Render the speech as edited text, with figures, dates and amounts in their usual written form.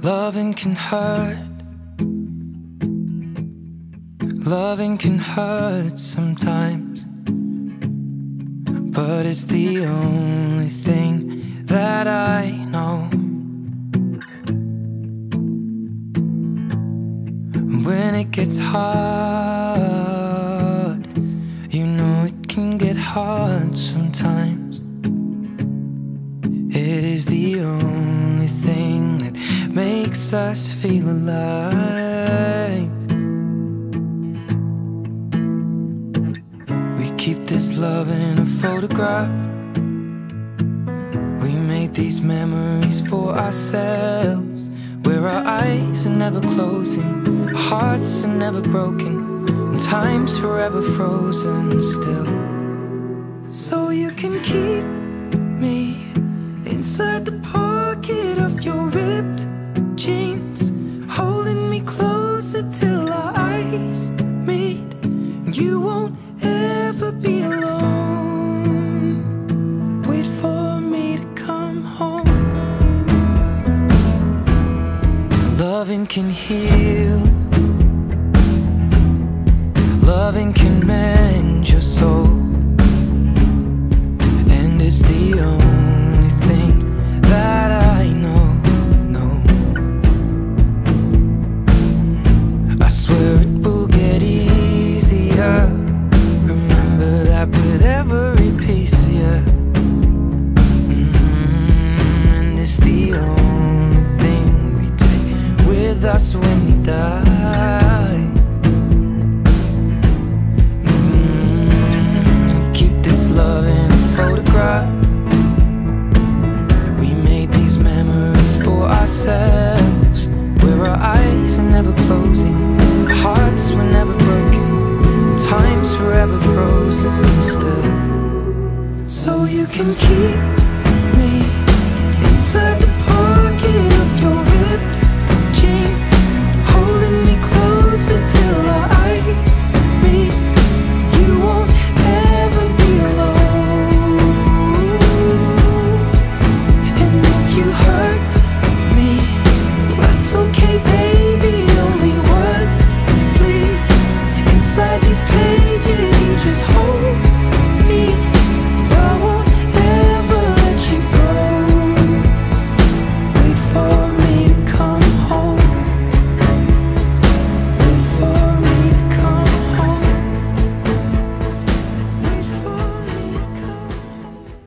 Loving can hurt. Loving can hurt sometimes, but it's the only thing that I know. When it gets hard, you know it can get hard sometimes. It is the only thing that makes us feel alive. We keep this love in a photograph. We made these memories for ourselves, where our eyes are never closing, our hearts are never broken, and time's forever frozen still. So you can keep me inside the pocket of your ripped jeans, holding me closer till our eyes meet. You won't ever be alone. Wait for me to come home. Loving can heal. Loving can mend your soul, and it's the only thing that I know. I swear it will get easier. Remember that with every piece of you. And it's the only thing we take with us when